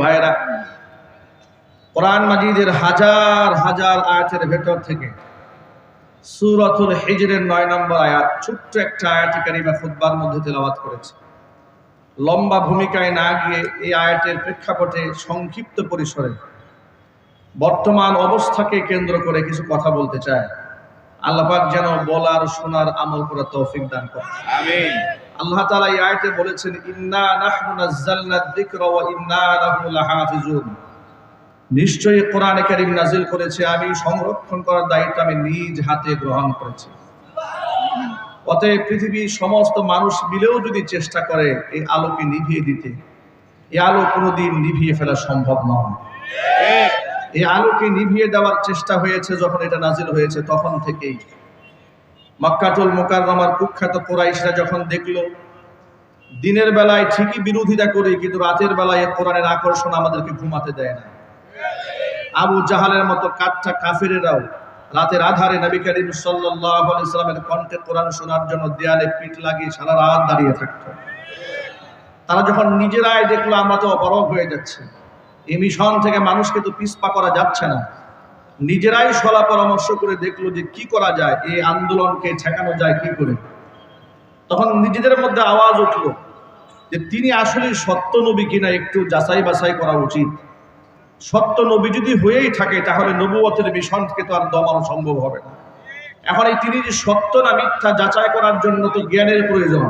ভাইরা, কোরআন মাজিদের হাজার হাজার আয়াতের ভেতর থেকে সূরাতুল হিজরের ৯ নম্বর আয়াত, ছোট্ট একটা আয়াতে কারিমা খুতবার মধ্যে তেলাওয়াত করেছে। লম্বা ভূমিকায় না গিয়ে এই আয়াতের প্রেক্ষাপটে সংক্ষিপ্ত পরিসরে বর্তমান অবস্থাকে কেন্দ্র করে কিছু কথা বলতে চায়। আল্লাহ পাক যেন বলার, শোনার, আমল করার তৌফিক দান করেন। আমিন। আল্লাহ তাআলা এই আয়াতে বলেছেন, ইন্না নাহনু নাযালনা যিকরা ওয়া ইন্না লাহু লাহাফিজুন। নিশ্চয়ই কোরআনে কারীম নাযিল করেছে আমি, সংরক্ষণ করার দায়িত্ব আমি নিজ হাতে গ্রহণ করেছি। অতএব পৃথিবীর সমস্ত মানুষ মিলেও যদি চেষ্টা করে এই আলোকে নিভিয়ে দিতে, এই আলো কোনোদিন নিভিয়ে ফেলা সম্ভব নয়। এই আলোকে নিভিয়ে দেওয়ার চেষ্টা হয়েছে যখন এটা নাযিল হয়েছে, তখন থেকেই মক্কাতুল মুকাররমার কুখ্যাত কুরাইশরা যখন দেখলো দিনের বেলায় ঠিকই বিরোধিতা করি, কিন্তু রাতের বেলায় কোরআনের আকর্ষণ আমাদেরকে ঘুমাতে দেয় না। আবু জাহালের মতো কাঠটা কাফিরেরাও রাতের আধারে নবী করিম সাল্লাল্লাহু আলাইহি ওয়াসাল্লামের কণ্ঠে কোরআন শোনার জন্য দেয়ালে পিঠ লাগিয়ে সারা রাত দাঁড়িয়ে থাকত। তারা যখন নিজেরাই দেখলো আমরা তো অপারগ হয়ে যাচ্ছে, এই মিশন থেকে মানুষকে তো পিছপা করা যাচ্ছে না, নিজেরাই সলা পরামর্শ করে দেখলো যে কি করা যায়, এই আন্দোলনকে ঠেকানো যায় কি করে। তখন নিজেদের মধ্যে আওয়াজ উঠলো যে তিনি আসলে সত্য নবী কিনা একটু যাচাই বাছাই করা উচিত। সত্য নবী যদি হয়েই থাকে তাহলে নবুয়তের মিশনকে তো আর দমানো সম্ভব হবে না। এখন এই তিনি যে সত্য না মিথ্যা যাচাই করার জন্য তো জ্ঞানের প্রয়োজন।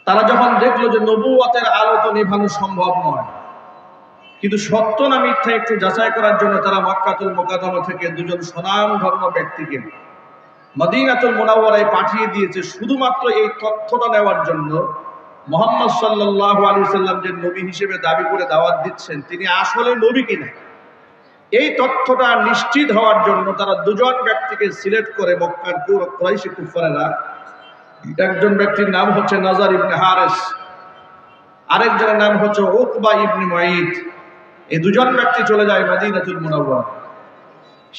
তারা যখন দেখলো যে নবুয়তের আলো তো নেভানো সম্ভব নয়, কিন্তু সত্য না মিথ্যা একটু যাচাই করার জন্য তারা মক্কাতুল মুকাররমা থেকে দুজন স্বনামধন্য ব্যক্তিকে মদিনাতুল মুনাওয়ারায় পাঠিয়ে দিয়েছে, শুধুমাত্র এই তথ্যটা নেওয়ার জন্য মুহাম্মদ সাল্লাল্লাহু আলাইহি সাল্লাম যে নবী হিসেবে দাবি করে দাওয়াত দিচ্ছেন তিনি আসলে নবী কিনা এই তথ্যটা নিশ্চিত হওয়ার জন্য তারা দুজন ব্যক্তিকে সিলেক্ট করে মক্কার কুরাইশি কুফারেরা, একজন ব্যক্তির নাম হচ্ছে নাজার ইবনে হারিস, আরেকজনের নাম হচ্ছে উকবা ইবনে মুঈত। এই দুজন ব্যক্তি চলে যায় মদিনাতুল মুনাওয়ারা।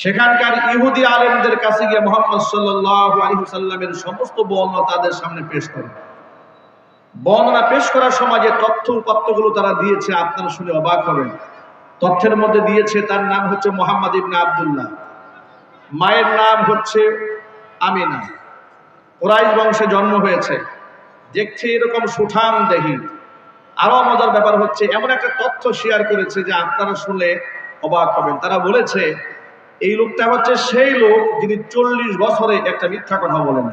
সেখানকার ইহুদি আলেমদের কাছে গিয়ে মুহাম্মদ সাল্লাল্লাহু আলাইহি সাল্লামের সমস্ত বর্ণনা তাদের সামনে পেশ করে। বর্ণনা পেশ করার সময় যে তথ্য উপাত্তগুলো তারা দিয়েছে আপনারা শুনে অবাক হবেন। তথ্যের মধ্যে দিয়েছে তার নাম হচ্ছে মুহাম্মদ ইবনে আব্দুল্লাহ, মায়ের নাম হচ্ছে আমিনা, কুরাইশ বংশে জন্ম হয়েছে, দেখছে এরকম সুঠাম দেহি। আরো মজার ব্যাপার হচ্ছে এমন একটা তথ্য শেয়ার করেছে যে আপনারা শুনলে অবাক হবেন। তারা বলেছে এই লোকটা হচ্ছে সেই লোক যিনি 40 বছরে একটা মিথ্যা কথা বলেন।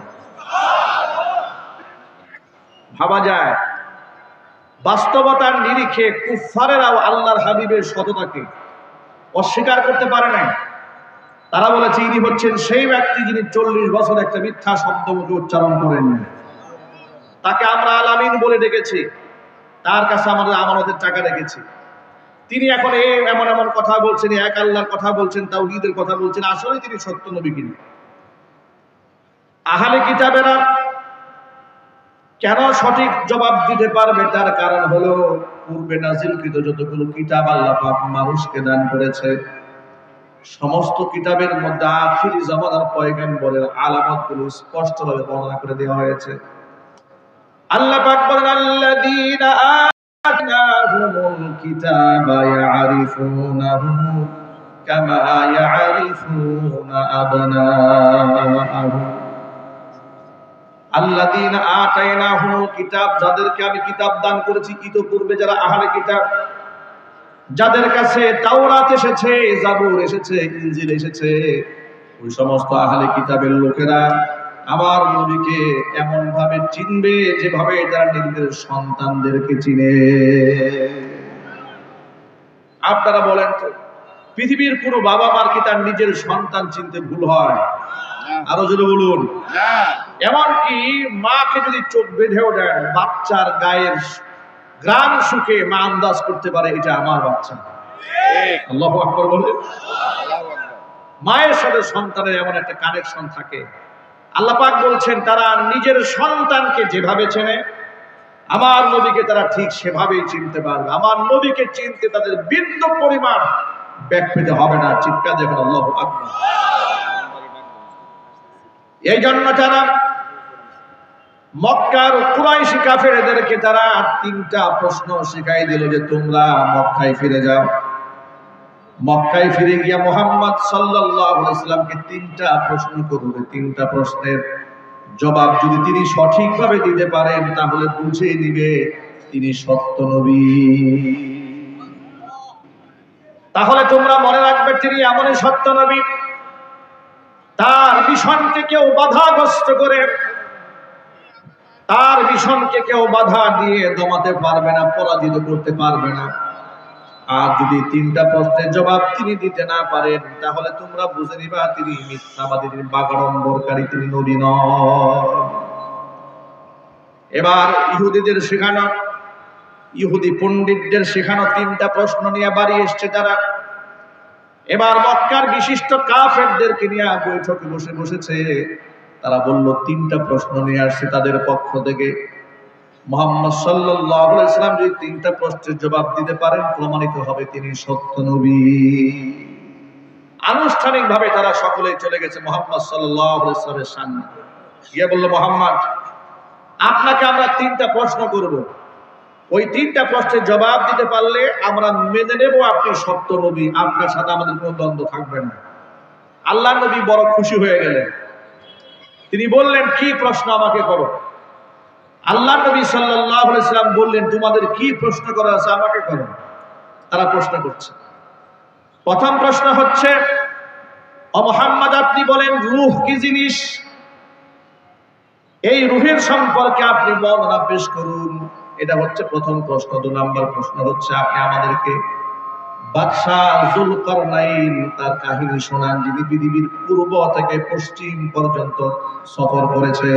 ভাবা যায় বাস্তবতার নিরিখে কুফারেরাও আল্লাহর হাবিবের সততাকে অস্বীকার করতে পারে নাই। তারা বলেছে ইনি হচ্ছেন সেই ব্যক্তি যিনি 40 বছর একটা মিথ্যা শব্দ মুখে উচ্চারণ করেন। তাকে আমরা আল আমিন বলে ডেকেছি, তার কাছে আমাদের আমানতের টাকা রেখেছি। তিনি এখন এমন এমন কথা বলছেন, এক আল্লাহর কথা বলছেন, তাওহীদের কথা বলছেন, আসলে তিনি সত্য নবী কিনা। আহলে কিতাবেরা কেন সঠিক জবাব দিতে পারবে তার কারণ হলো পূর্বে নাজিলকৃত যতগুলো কিতাব আল্লাহ পাক মানুষকে দান করেছে সমস্ত কিতাবের মধ্যে আখিরি জামানার পয়গম্বরের আলামতগুলো স্পষ্টভাবে বর্ণনা করে দেওয়া হয়েছে। আল্লাহ পাক বলেন আল্লাযীনা আতাইনাহুমুল কিতাবা ইয়ারিফুনাহু কামা ইয়ারিফুনা আবনাআহুম। আল্লাযীনা আতাইনাহুমুল কিতাব, যাদেরকে আমি কিতাব দান করেছি ইতোপূর্বে যারা আহলে কিতাব, যাদের কাছে তাওরাত এসেছে, জাবুর এসেছে, ইনজিল এসেছে, ওই সমস্ত আহলে কিতাবের লোকেরা আমার নবীকে এমন ভাবে চিনবে যেভাবে তারা নিজেদের সন্তানদেরকে চিনে। আপনারা বলেন তো পৃথিবীর কোনো বাবা মার কি তার নিজের সন্তান চিনতে ভুল হয়? আরো জোরে বলুন। এমনকি মাকে যদি চোখ বেঁধেও দেন, বাচ্চার গায়ের গ্রাম সুখে মা আন্দাজ করতে পারে এটা আমার বাচ্চা। আল্লাহু আকবার বলেন। মায়ের সাথে সন্তানের এমন একটা কানেকশন থাকে। আল্লাহ পাক বলছেন তারা নিজের সন্তানকে যেভাবে চেনে আমার নবীকে তারা ঠিক সেভাবেই চিনতে পারবে। আমার নবীকে চিনতে তাদের বিন্দু পরিমাণ ব্যাক পেতে হবে না। চিৎকার দেখুন আল্লাহু আকবার। এই জন্য তারা মক্কার কুরাইশি কাফেরদেরকে তারা তিনটা প্রশ্ন শিখাই দিল যে তোমরা মক্কায় ফিরে যাও। মক্কায় ফিরে গিয়া মুহাম্মদ সাল্লাল্লাহু আলাইহি সাল্লামকে তিনটা প্রশ্ন করবে। তিনটা প্রশ্নের জবাব যদি তিনি সঠিকভাবে দিতে পারেন তাহলে বুঝে নিবে তিনি সত্য নবী। তাহলে তোমরা মনে রাখবে তিনি এমনই সত্য নবী, তার মিশনকে কেউ বাধাগ্রস্ত করে, তার মিশনকে কেউ বাধা দিয়ে দমাতে পারবে না, পরাজিত করতে পারবে না। আর যদি তিনটা প্রশ্নের জবাব তিনি দিতে না পারেন তাহলে তোমরা বুঝে নিবা তিনি মিথ্যাবাদী, তিনি বাগাড়ম্বরকারী, তিনি নবী নন। এবার ইহুদিদের শেখানো, ইহুদি পণ্ডিতদের শেখানো তিনটা প্রশ্ন নিয়ে বাড়ি এসছে তারা। এবার মক্কার বিশিষ্ট কাফেরদেরকে নিয়ে বৈঠকে বসেছে। তারা বলল তিনটা প্রশ্ন নিয়ে আসছে তাদের পক্ষ থেকে। মুহাম্মদ সাল্লাল্লাহু আলাইহি ওয়াসাল্লাম যদি তিনটা প্রশ্নের জবাব দিতে পারেন প্রমাণিত হবে তিনি সত্য নবী। আনুষ্ঠানিকভাবে তারা সকলেই চলে গেছে মুহাম্মদ সাল্লাল্লাহু আলাইহি ওয়াসাল্লামের সামনে গিয়ে বলল, মুহাম্মদ আপনাকে আমরা তিনটা প্রশ্ন করব, ওই তিনটা প্রশ্নের জবাব দিতে পারলে আমরা মেনে নেব আপনি সত্য নবী, আপনার সাথে আমাদের কোনো দ্বন্দ্ব থাকবে না। আল্লাহর নবী বড় খুশি হয়ে গেলেন। তিনি বললেন, কি প্রশ্ন আমাকে করো। আল্লাহর নবী সাল্লাল্লাহু আলাইহি ওয়াসাল্লাম বললেন, তোমাদের কি প্রশ্ন করার আছে আমাকে করো। তারা প্রশ্ন করছে। প্রথম প্রশ্ন হচ্ছে, ও মুহাম্মদ আপনি বলেন রূহ কি জিনিস, এই রূহের সম্পর্কে আপনি বর্ণনা পেশ করুন। এটা হচ্ছে প্রথম প্রশ্ন। ২ নম্বর প্রশ্ন হচ্ছে আপনি আমাদেরকে বাদশাহ যুলকারনাইন তার কাহিনী শোনান, যিনি পৃথিবীর পূর্ব থেকে পশ্চিম পর্যন্ত সফর করেছে,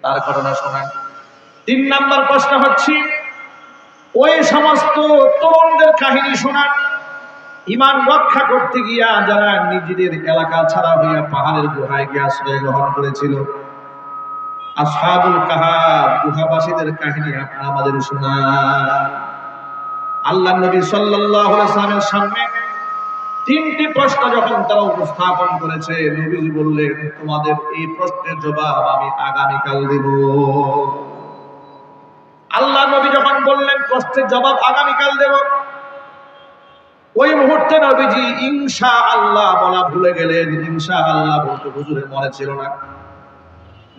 তার ঘটনা শোনান। ৩ নম্বর প্রশ্ন হচ্ছে ওই সমস্ত তরুণদের কাহিনী শোনান, ঈমান রক্ষা করতে গিয়া যারা নিজেদের এলাকা ছাড়া হইয়া পাহাড়ের গুহায় গিয়ে আশ্রয় গ্রহণ করেছিল। আসহাবুল কাহাফ গুহাবাসীদের কাহিনী আপনি আমাদের শোনান। আল্লাহর নবী সাল্লাল্লাহু আলাইহি ওয়াসাল্লামের সামনে ৩টি প্রশ্ন যখন তারা উপস্থাপন করেছে, নবীজি বললেন, তোমাদের এই প্রশ্নের জবাব আমি আগামীকাল দেব। আল্লাহ নবী যখন বললেন প্রশ্নের জবাব আগামীকাল দেব, ওই মুহূর্তে নবীজি ইনশাআল্লাহ বলা ভুলে গেলেন। ইনশাআল্লাহ বলতে হুজুরের মনে ছিল না।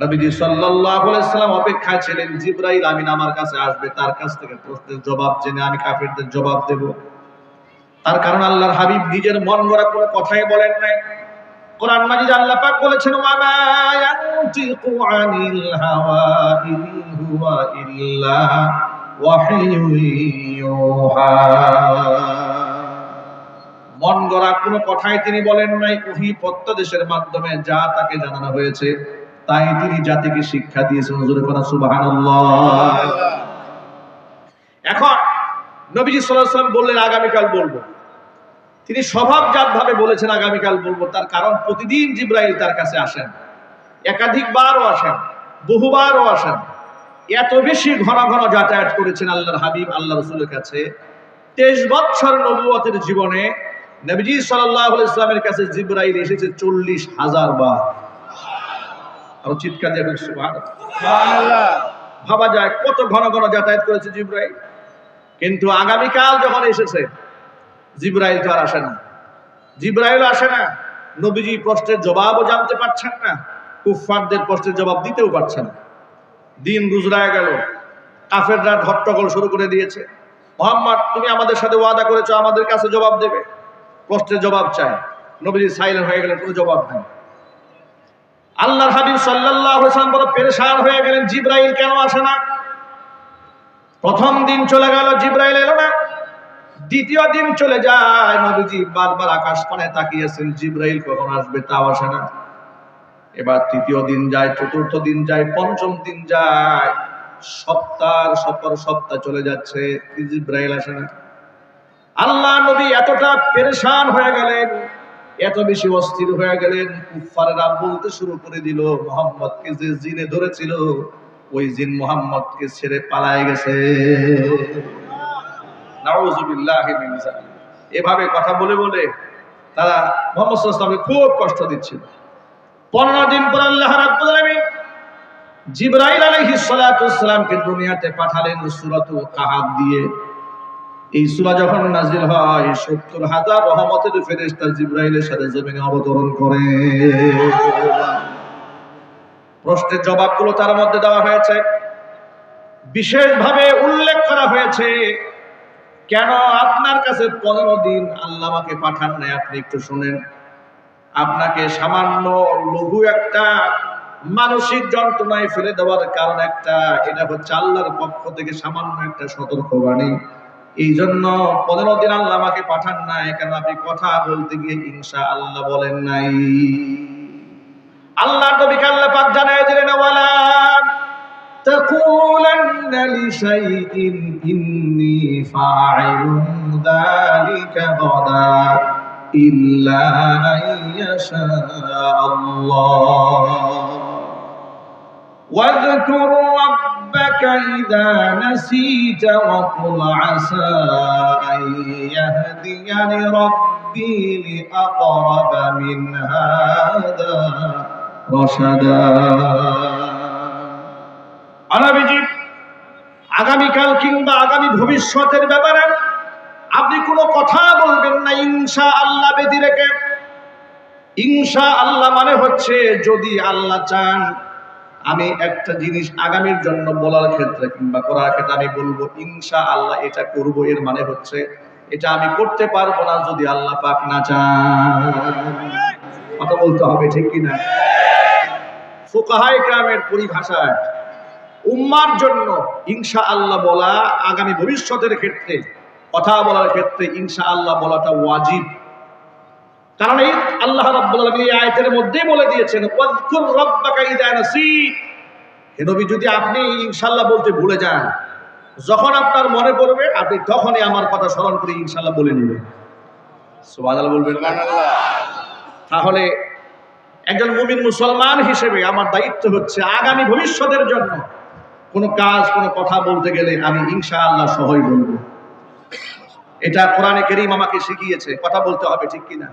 নবীজি সাল্লাল্লাহু আলাইহি ওয়াসাল্লাম অপেক্ষায় ছিলেন জিবরাইল আমিন আমার কাছে আসবে, তার কাছ থেকে প্রশ্নের জবাব জেনে আমি কাফিরদের জবাব দেব। তার কারণ আল্লাহর হাবিব নিজের মন গড়া কোনো কথাই বলেন নাই। কোরআন মাজিদে আল্লাহ পাক বলেছেন, ওয়া মা ইয়ানতিকু আনিল হাওয়া ইন হুয়া ইল্লা ওয়াহয়ুন ইউহা। মন গড়া কোনো কথাই তিনি বলেন নাই। ওহী প্রত্যদেশের মাধ্যমে যা তাকে জানানো হয়েছে তাই তিনি জাতিকে শিক্ষা দিয়েছেন। হুজুরে কোন সুবহানাল্লাহ। এখন নবীজি সাল্লাল্লাহু আলাইহি ওয়াসাল্লাম বললেন আগামীকাল বলবো। তিনি স্বভাবজাত ভাবে বলেছেন আগামীকাল বলবো, তার কারণ প্রতিদিন জিবরাইল তার কাছে আসেন, একাধিকবারও আসেন, বহুবারও আসেন। এত বেশি ঘন ঘন যাতায়াত করেছেন আল্লাহর হাবিব আল্লাহ রাসূলের কাছে। 23 বছর নবুয়তের জীবনে নবীজি সাল্লাল্লাহু আলাইহি ওয়াসাল্লামের কাছে জিবরাইল এসেছে 40,000 বার। আর চিৎকার দিয়ে সুবহানাল্লাহ। ভাবা যায় কত ঘন ঘন যাতায়াত করেছে জিবরাইল। কিন্তু আগামীকাল যখন এসেছে জিবরাইল তো আর আসে না। জিবরাইল আসে না, নবীজি প্রশ্নের জবাবও জানতে পারছেন না, কুফফারদের প্রশ্নের জবাব দিতেও পারছেন না। দিন গুজরায় গেল, কাফেররা হট্টগোল শুরু করে দিয়েছে। মুহাম্মদ তুমি আমাদের সাথে ওয়াদা করেছো আমাদের কাছে জবাব দেবে, প্রশ্নের জবাব চাই। নবীজি সাইলেন্ট হয়ে গেলেন, কোনো জবাব নাই। আল্লাহর হাবিব সাল্লাল্লাহু আলাইহি ওয়াসাল্লাম বড় পেরেশান হয়ে গেলেন, জিবরাইল কেন আসে না। প্রথম দিন চলে গেল, জিবরাইল এলো না। দ্বিতীয় দিন চলে যায়, নবীজি বারবার আকাশ পানে তাকিয়েছেন, জিবরাইল কখন আসবে তাও আসে না। এবার তৃতীয় দিন যায়, চতুর্থ দিন যায়, পঞ্চম দিন যায়, সপ্তাহ চলে যাচ্ছে, জিবরাইল আসে না। আল্লাহ নবী এতটা পেরেশান হয়ে গেলেন, এত বেশি অস্থির হয়ে গেলেন, কুফফাররা বলতে শুরু করে দিল, মুহাম্মদকে যে জিনে ধরেছিল ওই জিন মুহাম্মদকে ছেড়ে পালায়ে গেছে। নাউযুবিল্লাহি মিন যালিক। এভাবে কথা বলে বলে তারা মুহাম্মদ সাল্লাল্লাহু আলাইহি ওয়াসাল্লামকে খুব কষ্ট দিচ্ছিল। 15 দিন পর আল্লাহ রাব্বুল আলামিন জিবরাইল আলাইহিস সালাতু ওয়াসসালামকে দুনিয়াতে পাঠালেন সূরাতুল কাহাফ দিয়ে। এই সূরা যখন নাযিল হয় ৭০,০০০ রহমতের ফেরেশতা জিবরাইলের সাথে জমিনে অবতরণ করে। প্রশ্নের জবাবগুলো তার মধ্যে দেওয়া হয়েছে। বিশেষভাবে উল্লেখ করা হয়েছে কেন আপনার কাছে 15 দিন আল্লাহ আমাকে পাঠান নাই। আপনি একটু শুনেন। আপনাকে সামান্য লঘু একটা মানসিক যন্ত্রণায় ফেলে দেওয়ার কারণ একটা, এটা হচ্ছে আল্লাহর পক্ষ থেকে সামান্য একটা সতর্কবাণী। এই জন্য 15 দিন আল্লাহ আমাকে পাঠান নাই, কেন আপনি কথা বলতে গিয়ে ইনশাআল্লাহ বলেন নাই। আল্লাহ নবীকে আল্লাহ পাক জানায় দিলেন, ওয়ালা তাকুলান্না লিশাইইন ইন্নী ফাইলুন যালিকা গাদা ইল্লা আইয়াশা আল্লাহ واذكر ربك إذا نسيت وقل عسى أن يهديني ربي لأقرب من هذا رشدا। আনাবিজি আগামীকাল কিংবা আগামী ভবিষ্যতের ব্যাপারে আপনি কোনো কথা বলবেন না ইনশাআল্লাহ বেঁধে রেখে। ইনশাআল্লাহ মানে হচ্ছে যদি আল্লাহ চান আমি একটা জিনিস আগামীর জন্য বলার ক্ষেত্রে কিংবা করার ক্ষেত্রে আমি বলবো ইনশাআল্লাহ এটা করব, এর মানে হচ্ছে এটা আমি করতে পারবো না যদি আল্লাহ পাক না চান। কথা বলতে হবে, ঠিক কিনা? ফুকাহায়ে কেরামের পরিভাষায় উম্মার জন্য ইনশাআল্লাহ বলা আগামী ভবিষ্যতের ক্ষেত্রে কথা বলার ক্ষেত্রে ইনশাআল্লাহ বলাটা ওয়াজিব। কারণ এই আল্লাহ রাব্বুল আলামিন এই আয়াতের মধ্যেই বলে দিয়েছেন, ওয়াজকুর রাব্বাকা ইযা নাসিত। হে নবী, যদি আপনি ইনশাআল্লাহ বলতে ভুলে যান, যখন আপনার মনে পড়বে আপনি তখনই আমার কথা স্মরণ করে ইনশাআল্লাহ বলে নেবেন। সুবহানাল্লাহ বলবেন না? তাহলে একজন মুমিন মুসলমান হিসেবে আমার দায়িত্ব হচ্ছে আগামী ভবিষ্যতের জন্য কোনো কাজ কোনো কথা বলতে গেলে আমি ইনশাআল্লাহ সহই বলবো। এটা কোরআনে কারীম আমাকে শিখিয়েছে। কথা বলতে হবে, ঠিক কিনা?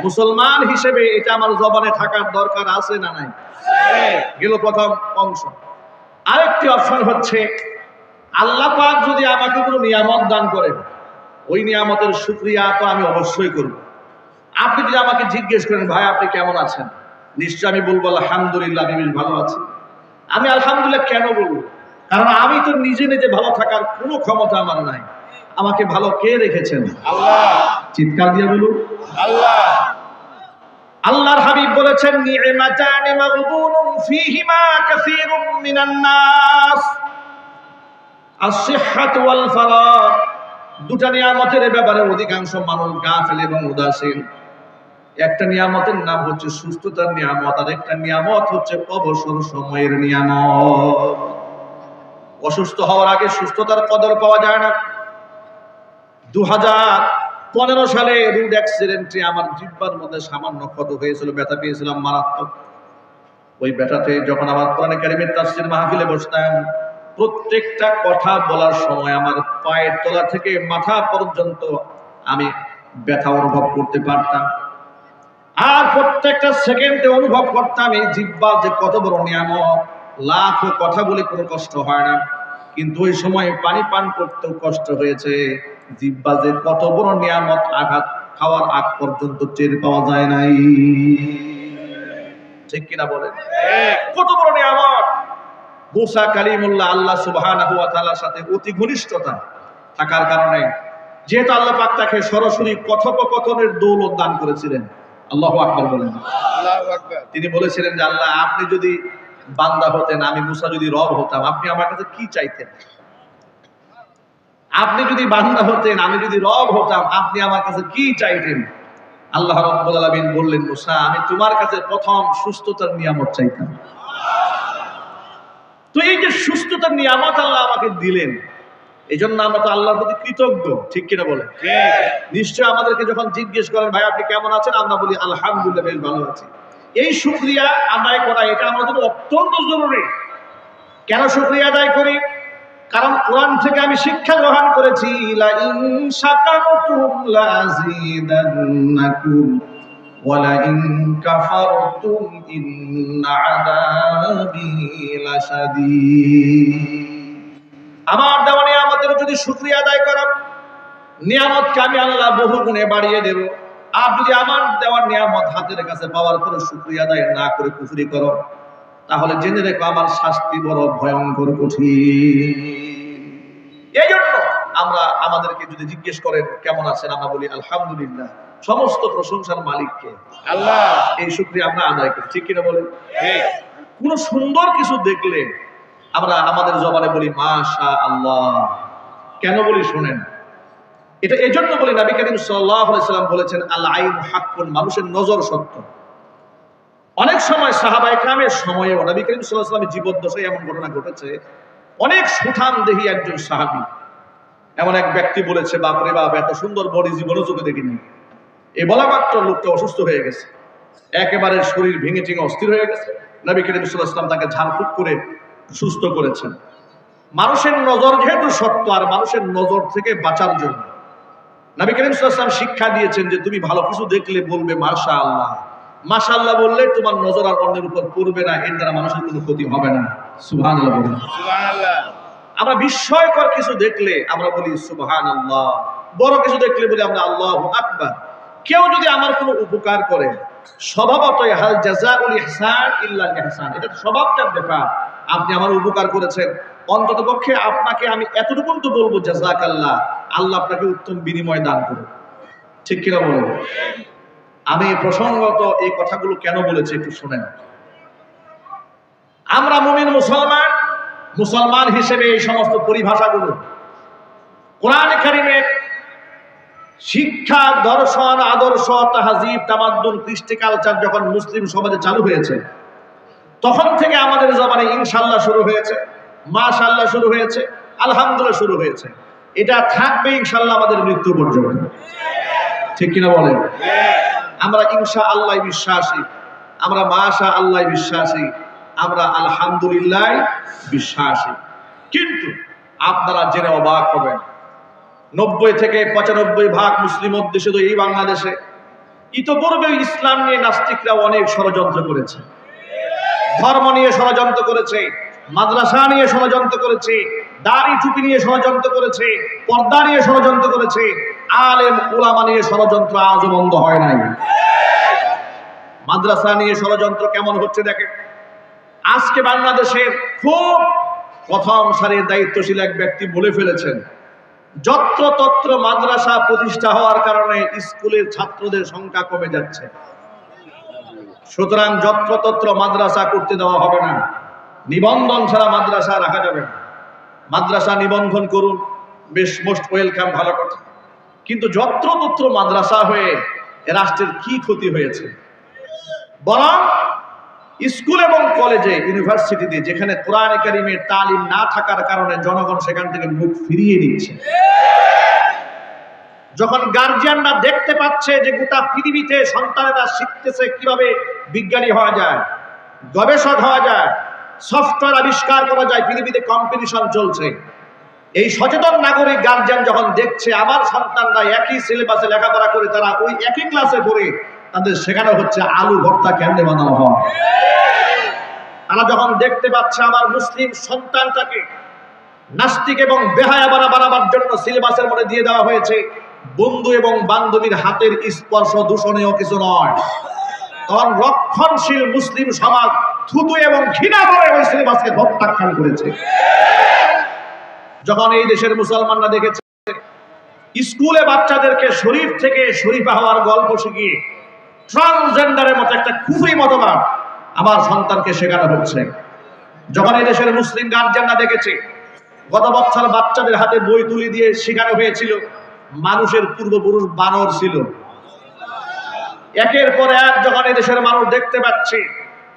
মুসলমান হিসেবে এটা আমার জবানে থাকার দরকার আছে না নাই? গেল প্রথম অংশ। আরেকটি অপশন হচ্ছে আল্লাহ পাক যদি আমাকে কোনো নিয়ামত দান করেন, ওই নিয়ামতের শুকরিয়া তো আমি অবশ্যই করব। আপনি যদি আমাকে জিজ্ঞেস করেন, ভাই আপনি কেমন আছেন, নিশ্চয় আমি বলবো আলহামদুলিল্লাহ আমি বেশ ভালো আছি। আমি আলহামদুলিল্লাহ কেন বলবো? কারণ আমি তো নিজে নিজে ভালো থাকার কোনো ক্ষমতা আমার নাই। আমাকে ভালো কে রেখেছেন? আল্লাহ। চিৎকার দিয়ে বলুন আল্লাহ। আল্লাহর হাবিব বলেছেন, নি'মাতানি মাগবুনুন ফীহিমা কাসীরুম মিনান নাস, আস-সিহহাতু ওয়াল ফারাগ। দুটা নিয়ামতের ব্যাপারে অধিকাংশ মানুষ গাফিল এবং উদাসীন। একটা নিয়ামতের নাম হচ্ছে সুস্থতার নিয়ামত, আর একটা নিয়ামত হচ্ছে অবসর সময়ের নিয়ামত। অসুস্থ হওয়ার আগে সুস্থতার কদর পাওয়া যায় না। 2015 সালে রোড অ্যাক্সিডেন্টে আমার জিহ্বার মধ্যে সামান্য ক্ষত হয়েছিল, ব্যথা পেয়েছিলাম মারাত্মক। ওই ব্যথাতে যখন আমার কোরআনে কারীমের তাফসীর মাহফিলে বসতাম, প্রত্যেকটা কথা বলার সময় আমার পায়ের তলা থেকে মাথা পর্যন্ত আমি ব্যথা অনুভব করতে পারতাম। আর প্রত্যেকটা সেকেন্ডে অনুভব করতাম এই জিহ্বা যে কত বড় নিয়ামত। লাখো কথা বলে কোনো কষ্ট হয় না, কিন্তু ওই সময় পানি পান করতেও কষ্ট হয়েছে। জিহ্বা যে কত বড় নিয়ামত, আঘাত খাওয়ার আগ পর্যন্ত টের পাওয়া যায় নাই। ঠিক কিনা বলেন? কত বড় নিয়ামত। মুসা কালিমুল্লাহ আল্লাহ সুবহানাহু ওয়া তাআলার সাথে অতি ঘনিষ্ঠতা থাকার কারণে যেহেতু আল্লাহ পাক তাকে সরাসরি কথোপকথনের দৌলত দান করেছিলেন। আল্লাহু আকবার বলেন। আল্লাহু আকবার। তিনি বলেছিলেন যে আল্লাহ আপনি যদি বান্দা হতেন, আমি মুসা যদি রব হতাম, আপনি আমার কাছে কি চাইতেন? আপনি যদি বান্দা হতেন, আমি যদি রব হতাম, আপনি আমার কাছে কি চাইতেন? আল্লাহ রাব্বুল আলামিন বললেন, মুসা আমি তোমার কাছে প্রথম সুস্থতার নিয়ামত চাইতাম। তো এই যে সুস্থতার নিয়ামত আল্লাহ আমাকে দিলেন, এই জন্য আমরা তো আল্লাহর প্রতি কৃতজ্ঞ। ঠিক কিনা বলেন? নিশ্চয় আমাদেরকে যখন জিজ্ঞেস করেন ভাই আপনি কেমন আছেন, আমরা বলি আলহামদুলিল্লাহ বেশ ভালো আছি। এই শুকরিয়া আদায় করা এটা আমাদের জন্য অত্যন্ত জরুরি। কেন শুকরিয়া আদায় করি? কারণ কোরআন থেকে আমি শিক্ষা গ্রহণ করেছি, লা ইন শাকারতুম লাযীদান্নাকুম ওয়ালাইন কাফারতুম ইন্না আযাবি লাশাদীদ। আমার দেওয়া নিয়ামতের যদি শুকরিয়া আদায় করো, নিয়ামতকে আমি আল্লাহ বহু গুণে বাড়িয়ে দেব। আর যদি আমার দেওয়ার নিয়ামত হাতের কাছে পাওয়ার পরে শুকরিয়া আদায় না করে কুফরি করো, তাহলে জেনে রেখো আমার শাস্তি বড় ভয়ঙ্কর কঠিন। এই জন্য আমরা আমাদেরকে যদি জিজ্ঞেস করেন কেমন আছেন, আমরা বলি আলহামদুলিল্লাহ। সমস্ত প্রশংসার মালিককে আল্লাহ, এই শুকরিয়া আমরা আদায় করি, ঠিক কিনা বলেন? কোন সুন্দর কিছু দেখলে আমরা আমাদের জবানে বলি মাশা আল্লাহ। কেন বলি শুনেন, এটা এজন্য বলি নবী করিম সাল্লাল্লাহু আলাইহি সাল্লাম বলেছেন আল আইন হাক্কুন, মানুষের নজর সত্য। অনেক সময় সাহাবায়ে কেরামের সময়ে নবী করিম সাল্লাল্লাহু আলাইহি সাল্লামের জীবদ্দশায় এমন ঘটনা ঘটেছে, অনেক সুঠামদেহী একজন সাহাবী, এমন এক ব্যক্তি বলেছে বাপরে বাপ, এত সুন্দর বডি জীবনে চোখে দেখিনি। এই বলা মাত্র লোকটা অসুস্থ হয়ে গেছে, একেবারে শরীর ভেঙে টেঙে অস্থির হয়ে গেছে। নবী করিম সাল্লাল্লাহু আলাইহি সাল্লাম তাকে ঝাড়ফুঁক করে সুস্থ করেছেন। মানুষের নজর যেহেতু সত্য, আর মানুষের নজর থেকে বাঁচার জন্য নবী করিম সাল্লাল্লাহু আলাইহি ওয়াসাল্লাম শিক্ষা দিয়েছেন যে তুমি ভালো কিছু দেখলে বলবে মাশাআল্লাহ। মাশাআল্লাহ বললে তোমার নজর আর অন্যের উপর পড়বে না, এর দ্বারা মানুষের কোনো ক্ষতি হবে না। সুবহানাল্লাহ বলুন। সুবহানাল্লাহ। আমরা বিস্ময়কর কিছু দেখলে আমরা বলি সুবহানাল্লাহ, বড় কিছু দেখলে বলি আমরা আল্লাহু আকবার। কেউ যদি আমার কোনো উপকার করে, স্বভাবতই হাল জাযাউল ইহসান ইল্লাল ইহসান, এটা স্বভাবটার ব্যাপার। আপনি আমার উপকার করেছেন, অন্তত পক্ষে আপনাকে আমি এতটুকু তো বলবো জাযাকাল্লাহ, আল্লাহ আপনাকে উত্তম বিনিময় দান করুন, ঠিক কিনা বলুন? আমি প্রসঙ্গত এই কথাগুলো কেন বলেছি একটু শুনেন। আমরা মুমিন মুসলমান হিসেবে এই সমস্ত পরিভাষাগুলো কোরআন কারীমের শিক্ষা, দর্শন, আদর্শ, তাহজিব, তামাদ্দুন, কৃষ্টি কালচার যখন মুসলিম সমাজে চালু হয়েছে, তখন থেকে আমাদের জবানে ইনশাআল্লাহ শুরু হয়েছে, মাশাআল্লাহ শুরু হয়েছে, আলহামদুলিল্লাহ শুরু হয়েছে। এটা থাকবে ইনশাআল্লাহ আমাদের মৃত্যু পর্যন্ত, ঠিক কিনা বলেন? আমরা ইনশাআল্লাহ বিশ্বাসী, আমরা মাশাআল্লাহ বিশ্বাসী, আমরা আলহামদুলিল্লাহ বিশ্বাসী। কিন্তু আপনারা জেনে অবাক হবেন, 90 থেকে 95% মুসলিম অধ্যুষিত এই বাংলাদেশে ইতোপূর্বে ইসলাম নিয়ে নাস্তিকরা অনেক ষড়যন্ত্র করেছে, ধর্ম নিয়ে ষড়যন্ত্র করেছে, মাদ্রাসা নিয়ে ষড়যন্ত্র করেছে, দাড়ি টুপি নিয়ে ষড়যন্ত্র করেছে, পর্দা নিয়ে ষড়যন্ত্র করেছে, আলেম উলামা নিয়ে ষড়যন্ত্র আজও বন্ধ হয় নাই। মাদ্রাসা নিয়ে ষড়যন্ত্র কেমন হচ্ছে দেখেন। আজকে বাংলাদেশের খুব প্রথম সারির দায়িত্বশীল এক ব্যক্তি বলে ফেলেছেন, যত্রতত্র মাদ্রাসা প্রতিষ্ঠা হওয়ার কারণে স্কুলের ছাত্রদের সংখ্যা কমে যাচ্ছে, সুতরাং যত্রতত্র মাদ্রাসা করতে দেওয়া হবে না, নিবন্ধন ছাড়া মাদ্রাসা রাখা যাবে না। মাদ্রাসা নিবন্ধন করুন, বেশ মোস্ট ওয়েলকাম, ভালো কথা। কিন্তু যত্রতত্র মাদ্রাসা হয়ে রাষ্ট্রের কি ক্ষতি হয়েছে? বরং স্কুল এবং কলেজে, ইউনিভার্সিটিতে যেখানে কোরআনে কারীমের তালিম না থাকার কারণে জনগণ সেখান থেকে মুখ ফিরিয়ে নিচ্ছে। যখন গার্জিয়ানরা দেখতে পাচ্ছে যে গোটা পৃথিবীতে সন্তানেরা শিখতেছে কিভাবে বিজ্ঞানী হওয়া যায়, গবেষক হওয়া যায়, সফটওয়্যার আবিষ্কার করা যায়, পৃথিবীতে কম্পিটিশন চলছে, এই সচেতন নাগরিক গার্জিয়ান যখন দেখছে আমার সন্তানরা একই সিলেবাসে লেখাপড়া করে, তারা ওই একই ক্লাসে পড়ে, তাদের শেখানো হচ্ছে আলু ভর্তা কেমনে বানানো হয়, তারা যখন দেখতে পাচ্ছে আমার মুসলিম সন্তানটাকে নাস্তিক এবং বেহায়া বানাবার জন্য সিলেবাসের মধ্যে দিয়ে দেওয়া হয়েছে বন্ধু এবং বান্ধবীর হাতের স্পর্শ দূষণীয় কিছু নয়, তখন রক্ষণশীল মুসলিম সমাজ থুতু এবং ঘৃণা করে ওই সিলেবাসকে প্রত্যাখ্যান করেছে। যখন এই দেশের মুসলমানরা দেখেছে স্কুলে বাচ্চাদেরকে শরীফ থেকে শরীফা হওয়ার গল্প শিখিয়ে ট্রান্সজেন্ডারের মতো একটা কুফরি মতবাদ আমার সন্তানকে শেখানো হচ্ছে, যখন এই দেশের মুসলিম গার্জিয়ানরা দেখেছে গত বছর বাচ্চাদের হাতে বই তুলে দিয়ে শেখানো হয়েছিল মানুষের পূর্বপুরুষ বানর ছিল, একের পর এক যখন এই দেশের মানুষ দেখতে পাচ্ছে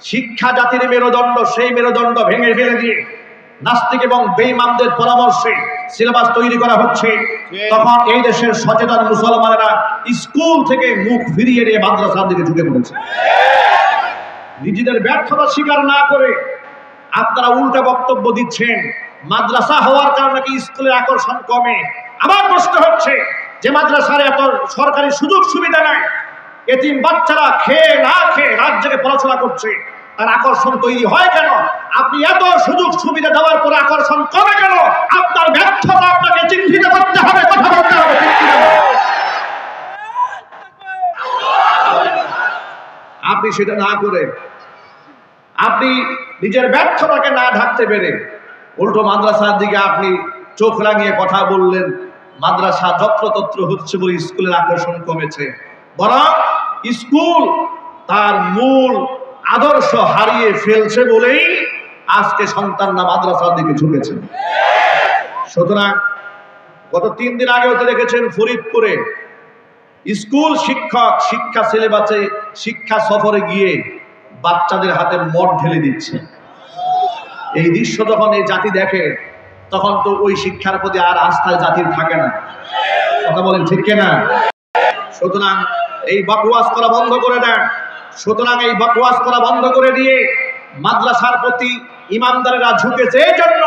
শিক্ষা জাতির মেরুদণ্ড, সেই মেরুদণ্ড ভেঙে ফেলে দিয়ে নাস্তিক এবং বেঈমানদের পরামর্শে সিলেবাস তৈরি করা হচ্ছে, তখন এই দেশের সচেতন মুসলমানেরা স্কুল থেকে মুখ ফিরিয়ে নিয়ে মাদ্রাসার দিকে ঢুকে পড়েছে। নিজেদের ব্যর্থতা স্বীকার না করে আপনারা উল্টা বক্তব্য দিচ্ছেন মাদ্রাসা হওয়ার কারণে কি স্কুলের আকর্ষণ কমে। আমার প্রশ্ন হচ্ছে যে মাদ্রাসার এত সরকারি সুযোগ সুবিধা নাই, এতিম বাচ্চারা খেয়ে না খেয়ে রাত জেগে পড়াশোনা করছে, তার আকর্ষণ তৈরি হয় কেন? আপনি এত সুযোগ সুবিধা দেওয়ার পরে আকর্ষণ কমে কেন? আপনার ব্যর্থতা আপনাকে চিহ্নিত করতে হবে, কথা বলতে হবে। আপনি সেটা না করে, আপনি নিজের ব্যর্থতাকে না ঢাকতে পেরে উল্টো মাদ্রাসার দিকে আপনি চোখ রাঙিয়ে কথা বললেন, মাদ্রাসা যত্রতত্র হচ্ছে বলে স্কুলের আকর্ষণ কমেছে। বরং স্কুল তার মূল আদর্শ হারিয়ে ফেলছে বলেই আজকে সন্তানরা মাদ্রাসার দিকে ঝুঁকেছে। সুতরাং গত 3 দিন আগে হতে দেখেছেন ফরিদপুরে স্কুল শিক্ষক শিক্ষা সিলেবাসে শিক্ষা সফরে গিয়ে বাচ্চাদের হাতে মদ ঢেলে দিচ্ছে। এই দৃশ্য যখন এই জাতি দেখে তখন তো ওই শিক্ষার প্রতি আর আস্থা জাতির থাকে না, কথা বলেন ঠিক কিনা? সুতরাং এই বকওয়াস করা বন্ধ করে দেন। সুতরাং এই বকওয়াস করা বন্ধ করে দিয়ে মাদ্রাসার প্রতি ইমানদারেরা ঝুঁকেছে। এই জন্য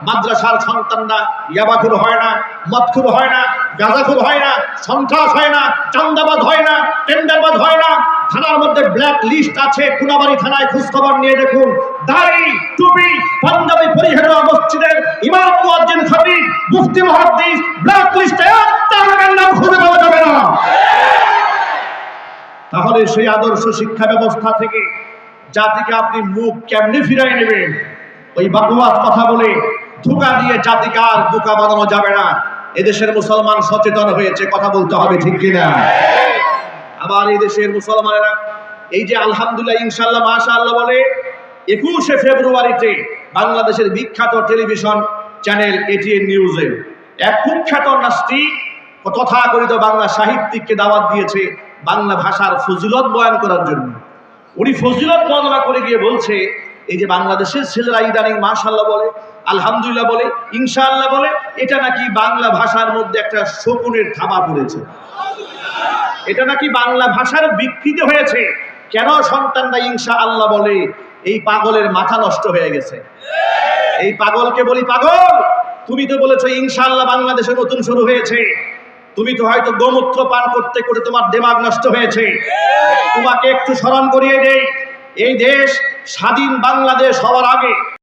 মাদ্রাসার সন্তানরা ইয়াবাখুর হয় না, মদখুর হয় না, গাঁজাখুর হয় না, সন্ত্রাস হয় না, চান্দাবাজ হয় না, টেন্ডারবাজ হয় না। থানার মধ্যে ব্ল্যাক লিস্ট আছে, কোনাবাড়ি থানায় খোঁজখবর নিয়ে দেখুন। দাড়ি টুপি পাঞ্জাবি পরিহিত মসজিদের ইমাম মুয়াজ্জিন খতিব মুফতি মুহাদ্দিস ব্ল্যাক লিস্টে তার নাম খুঁজে পাওয়া যাবে না। তাহলে সেই আদর্শ শিক্ষা ব্যবস্থা থেকে জাতিকে আপনি মুখ কেমনে ফিরাই নেবেন? ওই বকওয়াস কথা বলে ধোঁকা দিয়ে জাতিকে আর বোকা বানানো যাবে না। এদেশের মুসলমান সচেতন হয়েছে, কথা বলতে হবে ঠিক কিনা? আবার এই দেশের মুসলমানেরা এই যে আলহামদুলিল্লাহ ইনশাআল্লাহ মাশাআল্লাহ বলে 21শে ফেব্রুয়ারিতে বাংলাদেশের বিখ্যাত টেলিভিশন চ্যানেল এটিএন নিউজে এক কুখ্যাত নাস্তিক তথাকথিত বাংলা সাহিত্যিককে দাওয়াত দিয়েছে বাংলা ভাষার ফজিলত বয়ান করার জন্য। উনি ফজিলত বর্ণনা করে গিয়ে বলছে, এই যে বাংলাদেশের ছেলেরা ইদানিং মাশাআল্লাহ বলে, আলহামদুলিল্লাহ বলে, ইনশাআল্লাহ বলে, এটা নাকি বাংলা ভাষার মধ্যে একটা শকুনের থাবা পড়েছে, এটা নাকি বাংলা ভাষার বিকৃতি হয়েছে। কেন সন্তানরা ইনশাআল্লাহ বলে? এই পাগলের মাথা নষ্ট হয়ে গেছে। এই পাগলকে বলি, পাগল তুমি তো বলেছো ইনশাআল্লাহ বাংলাদেশে নতুন শুরু হয়েছে, তুমি তো হয়তো গোমূত্র পান করতে করতে তোমার দিমাগ নষ্ট হয়েছে। তোমাকে একটু স্মরণ করিয়ে দেই, এই দেশ স্বাধীন বাংলাদেশ হওয়ার আগে